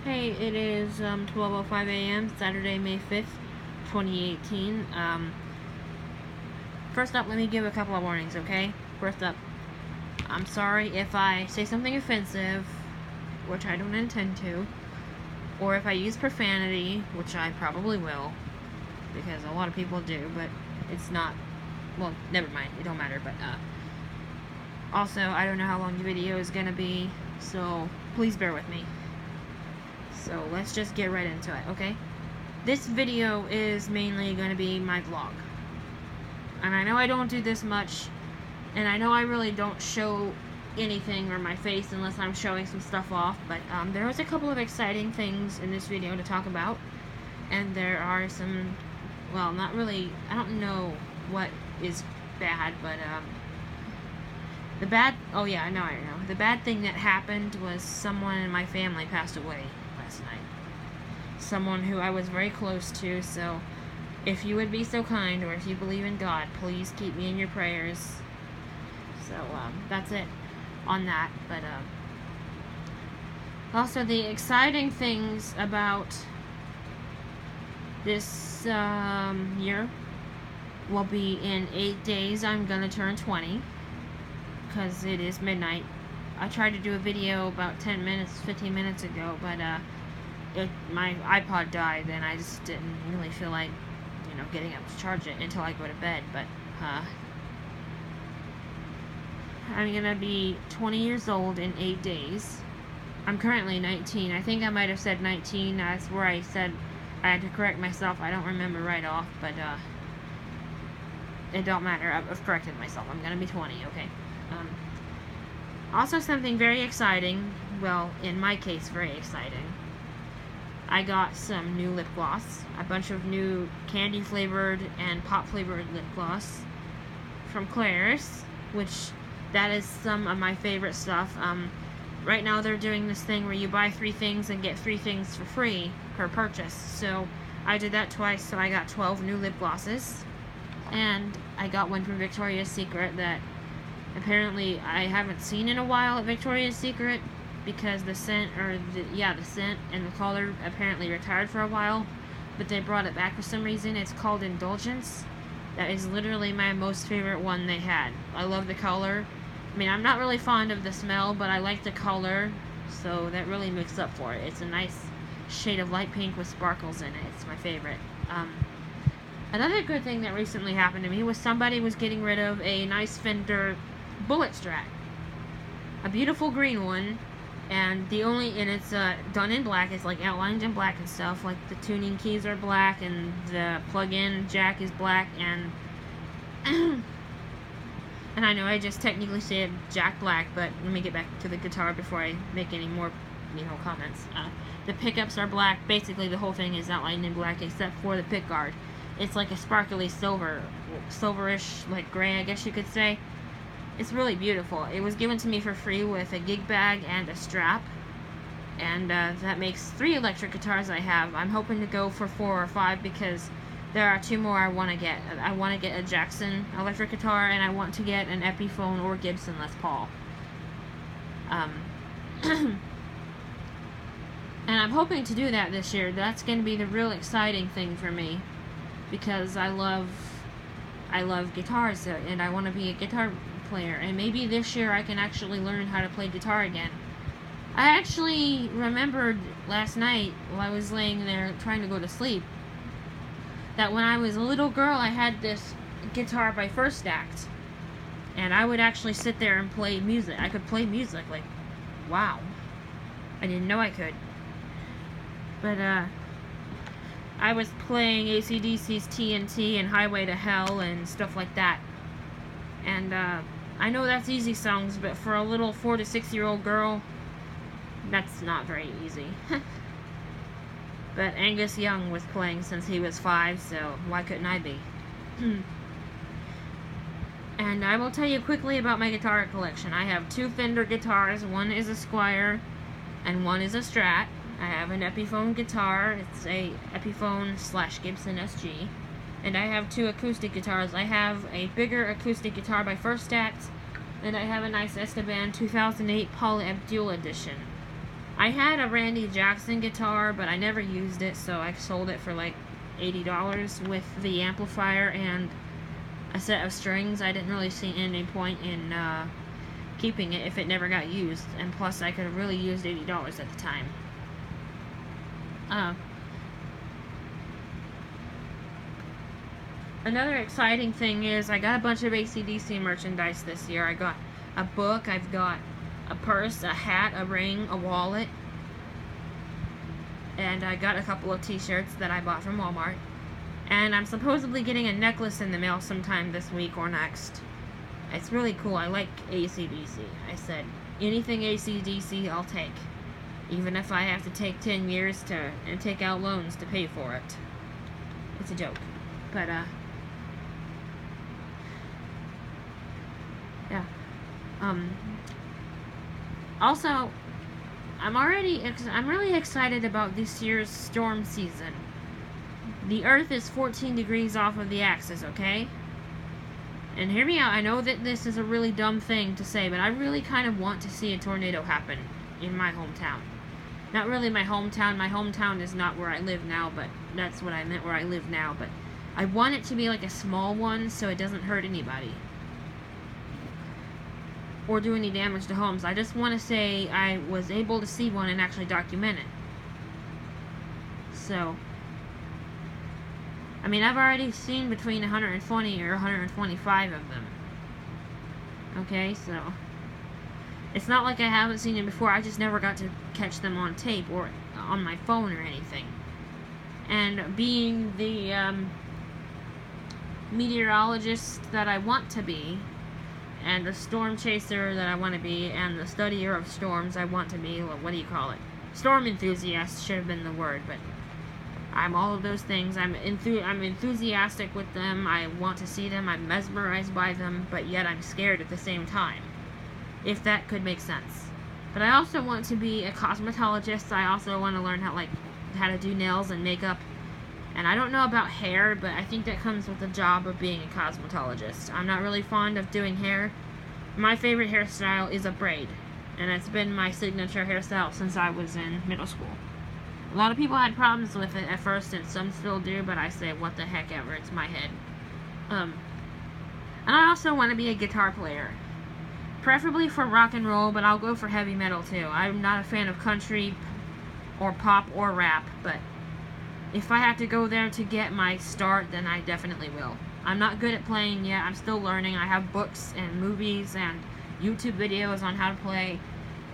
Hey, it is 12:05 a.m. Saturday, May 5th, 2018. First up, let me give a couple of warnings, okay? First up, I'm sorry if I say something offensive, which I don't intend to, or if I use profanity, which I probably will, because a lot of people do, but it's not, well, never mind, it don't matter, but also, I don't know how long the video is gonna be, so please bear with me. So let's just get right into it, okay? This video is mainly going to be my vlog. And I know I don't do this much, and I know I really don't show anything or my face unless I'm showing some stuff off, but there was a couple of exciting things in this video to talk about, and there are some, well, not really, I don't know what is bad, but the bad, oh yeah, I know. The bad thing that happened was someone in my family passed away last night. Someone who I was very close to, so if you would be so kind, or if you believe in God, please keep me in your prayers. So, that's it on that, but, also the exciting things about this, year will be in 8 days I'm gonna turn 20. Because it is midnight. I tried to do a video about 15 minutes ago, but my iPod died, and I just didn't really feel like, getting up to charge it until I go to bed. But I'm gonna be 20 years old in 8 days. I'm currently 19. I think I might have said 19. That's where I said I had to correct myself. I don't remember right off, but it don't matter. I've corrected myself. I'm gonna be 20. Okay. Also something very exciting, well, in my case, very exciting. I got some new lip gloss, a bunch of new candy flavored and pop flavored lip gloss from Claire's, which that is some of my favorite stuff. Right now they're doing this thing where you buy 3 things and get 3 things for free per purchase. So I did that twice, so I got 12 new lip glosses. And I got one from Victoria's Secret that apparently I haven't seen in a while at Victoria's Secret, because the scent and the color apparently retired for a while, but they brought it back for some reason. It's called Indulgence. That is literally my most favorite one they had. I love the color. I mean, I'm not really fond of the smell, but I like the color, so that really makes up for it. It's a nice shade of light pink with sparkles in it. It's my favorite. Another good thing that recently happened to me was somebody was getting rid of a nice Fender Bullet Strat, a beautiful green one, and it's done in black. It's like outlined in black and stuff. Like the tuning keys are black, and the plug-in jack is black, and and I know I just technically said jack black, but let me get back to the guitar before I make any more, comments. The pickups are black. Basically, the whole thing is outlined in black except for the pick guard. It's like a sparkly silverish, like gray, I guess you could say. It's really beautiful. It was given to me for free with a gig bag and a strap. And that makes 3 electric guitars I have. I'm hoping to go for 4 or 5 because there are 2 more I want to get. I want to get a Jackson electric guitar, and I want to get an Epiphone or Gibson Les Paul. And I'm hoping to do that this year. That's going to be the real exciting thing for me, because I love guitars, and I want to be a guitar player, and maybe this year I can actually learn how to play guitar again. I actually remembered last night while I was laying there trying to go to sleep that when I was a little girl I had this guitar by First Act, and I would actually sit there and play music. I could play music, like, wow. I didn't know I could. But I was playing AC/DC's TNT and Highway to Hell and stuff like that. And I know that's easy songs, but for a little 4 to 6 year old girl, that's not very easy. But Angus Young was playing since he was 5, so why couldn't I be? And I will tell you quickly about my guitar collection. I have 2 Fender guitars. One is a Squier, and one is a Strat. I have an Epiphone guitar. It's a Epiphone / Gibson SG. And I have 2 acoustic guitars. I have a bigger acoustic guitar by First Act, and I have a nice Esteban 2008 Paula Abdul edition. I had a Randy Jackson guitar, but I never used it, so I sold it for like $80 with the amplifier and a set of strings. I didn't really see any point in keeping it if it never got used, and plus I could have really used $80 at the time. Another exciting thing is I got a bunch of AC/DC merchandise this year. I got a book, I've got a purse, a hat, a ring, a wallet, and I got a couple of t-shirts that I bought from Walmart. And I'm supposedly getting a necklace in the mail sometime this week or next. It's really cool. I like AC/DC. I said, anything AC/DC I'll take. Even if I have to take 10 years and take out loans to pay for it. It's a joke. But, yeah. Also, I'm really excited about this year's storm season. The Earth is 14 degrees off of the axis, okay? And hear me out, I know that this is a really dumb thing to say, but I really kind of want to see a tornado happen in my hometown. Not really my hometown is not where I live now, but that's what I meant, where I live now, but I want it to be like a small one so it doesn't hurt anybody. Or do any damage to homes. I just want to say I was able to see one and actually document it. So, I mean, I've already seen between 120 or 125 of them. Okay, so it's not like I haven't seen them before. I just never got to catch them on tape or on my phone or anything. And being the meteorologist that I want to be, and the storm chaser that I want to be, and the studier of storms I want to be, what do you call it? Storm enthusiast should have been the word, but I'm all of those things. I'm enthusiastic with them. I want to see them. I'm mesmerized by them, but yet I'm scared at the same time. If that could make sense. But I also want to be a cosmetologist. I also want to learn how to do nails and makeup. And I don't know about hair, but I think that comes with the job of being a cosmetologist. I'm not really fond of doing hair. My favorite hairstyle is a braid, and it's been my signature hairstyle since I was in middle school. A lot of people had problems with it at first, and some still do, but I say, what the heck ever, it's my head. And I also want to be a guitar player. Preferably for rock and roll, but I'll go for heavy metal too. I'm not a fan of country or pop or rap, but if I have to go there to get my start, then I definitely will. I'm not good at playing yet. I'm still learning. I have books and movies and YouTube videos on how to play.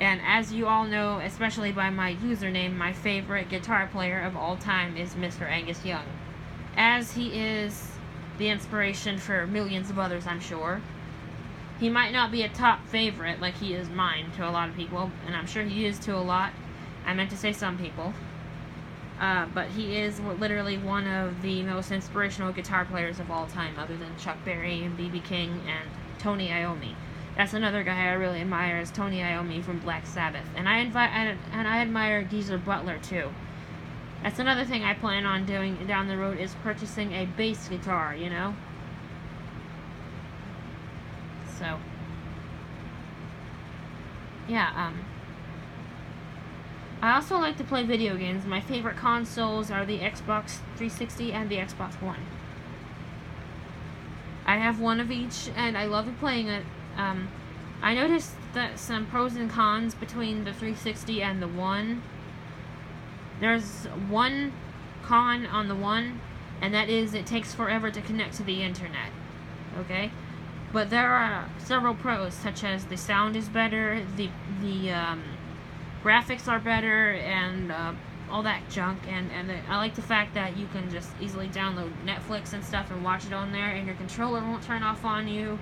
And as you all know, especially by my username, my favorite guitar player of all time is Mr. Angus Young. As he is the inspiration for millions of others, I'm sure. He might not be a top favorite like he is mine to a lot of people, and I'm sure he is to a lot. I meant to say some people. But he is literally one of the most inspirational guitar players of all time, other than Chuck Berry and B.B. King and Tony Iommi. That's another guy I really admire, is Tony Iommi from Black Sabbath. And I admire Geezer Butler too. That's another thing I plan on doing down the road, is purchasing a bass guitar, you know? So, yeah, I also like to play video games. My favorite consoles are the Xbox 360 and the Xbox One. I have one of each, and I love playing it. I noticed that some pros and cons between the 360 and the One. There's one con on the One, and that is it takes forever to connect to the internet. Okay? But there are several pros, such as the sound is better, the graphics are better, and all that junk, and I like the fact that you can just easily download Netflix and stuff and watch it on there, and your controller won't turn off on you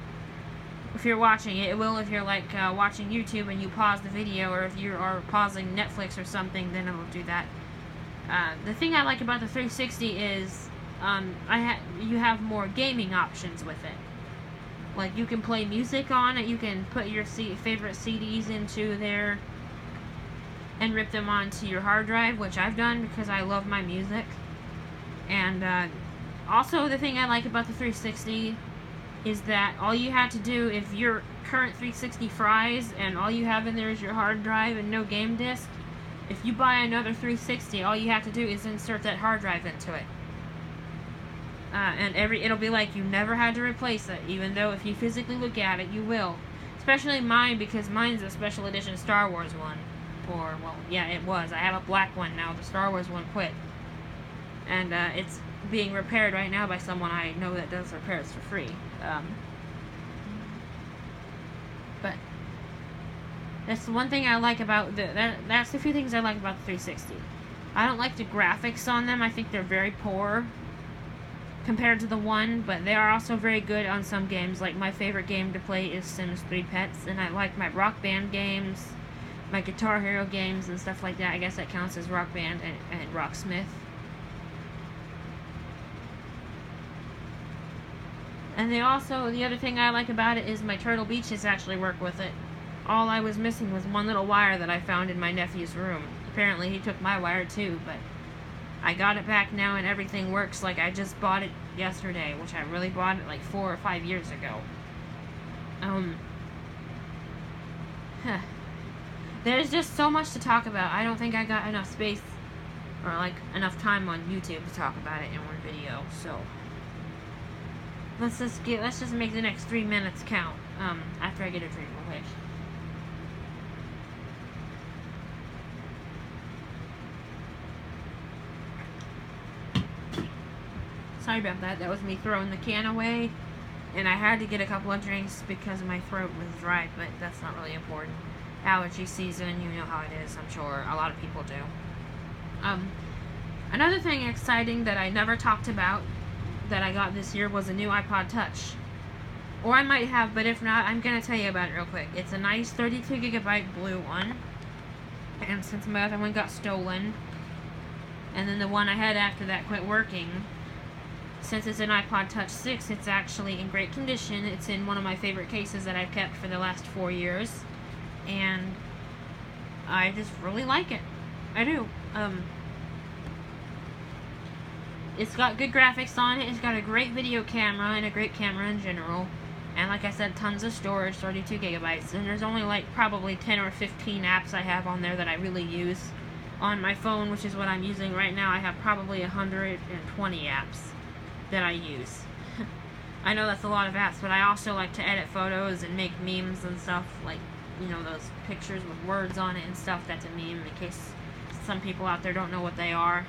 if you're watching it. It will if you're like watching YouTube and you pause the video, or if you are pausing Netflix or something, then it will do that. The thing I like about the 360 is you have more gaming options with it. Like, you can play music on it, you can put your favorite CDs into there and rip them onto your hard drive, which I've done because I love my music. And also, the thing I like about the 360 is that all you have to do, if your current 360 fries and all you have in there is your hard drive and no game disc, If you buy another 360, all you have to do is insert that hard drive into it. And it'll be like you never had to replace it, even though if you physically look at it, you will. Especially mine, because mine's a special edition Star Wars one. Or, well, yeah, it was. I have a black one now. The Star Wars one quit. And it's being repaired right now by someone I know that does repairs for free. But that's the one thing I like about that's the few things I like about the 360. I don't like the graphics on them. I think they're very poor compared to the one, but they are also very good on some games. Like, my favorite game to play is Sims 3 Pets, and I like my Rock Band games, my Guitar Hero games, and stuff like that. I guess that counts as Rock Band and Rocksmith. And the other thing I like about it is my Turtle Beaches actually work with it. All I was missing was one little wire that I found in my nephew's room. Apparently he took my wire too, but I got it back now and everything works like I just bought it yesterday, which I really bought it like 4 or 5 years ago. There's just so much to talk about. I don't think I got enough space or like enough time on YouTube to talk about it in one video, so let's just make the next 3 minutes count, after I get a drink real quick. Sorry about that. That was me throwing the can away, and I had to get a couple of drinks because my throat was dry, but that's not really important. Allergy season, you know how it is, I'm sure a lot of people do. Another thing exciting that I never talked about that I got this year was a new iPod Touch. Or I might have, but if not, I'm going to tell you about it real quick. It's a nice 32GB blue one, and since my other one got stolen, and then the one I had after that quit working, since it's an iPod Touch 6, it's actually in great condition. It's in one of my favorite cases that I've kept for the last 4 years, and I just really like it. I do. It's got good graphics on it. It's got a great video camera and a great camera in general. And like I said, tons of storage, 32GB. And there's only like probably 10 or 15 apps I have on there that I really use. On my phone, which is what I'm using right now, I have probably 120 apps that I use. I know that's a lot of apps, but I also like to edit photos and make memes and stuff. Like, you know, those pictures with words on it and stuff. That's a meme, in case some people out there don't know what they are.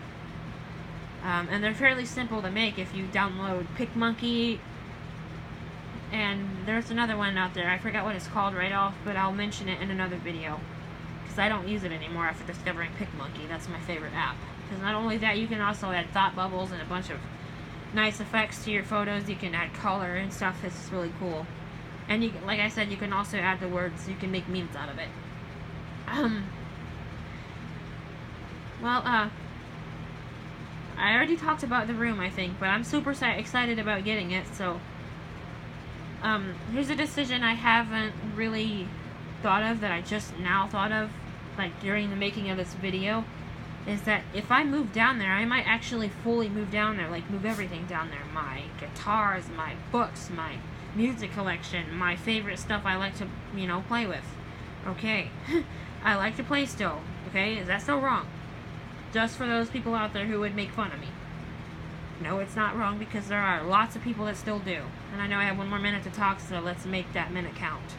And they're fairly simple to make if you download PicMonkey, and there's another one out there. I forgot what it's called right off, but I'll mention it in another video, because I don't use it anymore after discovering PicMonkey. That's my favorite app. Because not only that, you can also add thought bubbles and a bunch of nice effects to your photos. You can add color and stuff. It's really cool. And you, like I said, you can also add the words. You can make memes out of it. I already talked about the room, I think, but I'm super excited about getting it, so here's a decision I haven't really thought of, that I just now thought of, like, during the making of this video, is that if I move down there, I might actually fully move down there, like, move everything down there. My guitars, my books, my music collection, my favorite stuff I like to, you know, play with. Okay. I like to play still. Okay? Is that still wrong? Just for those people out there who would make fun of me. No, it's not wrong, because there are lots of people that still do. And I know I have 1 more minute to talk, so let's make that minute count.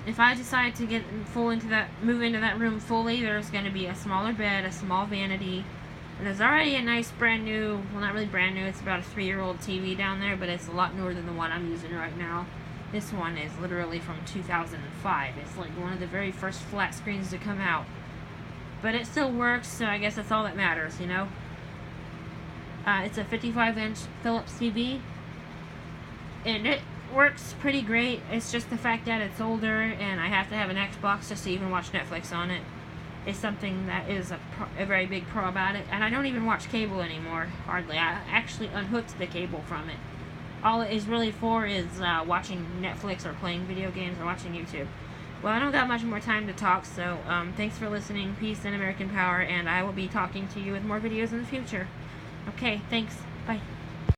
If I decide to move into that room fully, there's going to be a smaller bed, a small vanity, and there's already a nice brand new, well, not really brand new, it's about a 3-year-old TV down there, but it's a lot newer than the one I'm using right now. This one is literally from 2005. It's like one of the very first flat screens to come out. But it still works, so I guess that's all that matters, you know? It's a 55-inch Philips TV, and it works pretty great. It's just the fact that it's older, and I have to have an Xbox just to even watch Netflix on it. It's something that is a very big pro about it. And I don't even watch cable anymore, hardly. I actually unhooked the cable from it. All it is really for is watching Netflix or playing video games or watching YouTube. Well, I don't got much more time to talk, so thanks for listening. Peace and American power, and I will be talking to you with more videos in the future. Okay, thanks. Bye.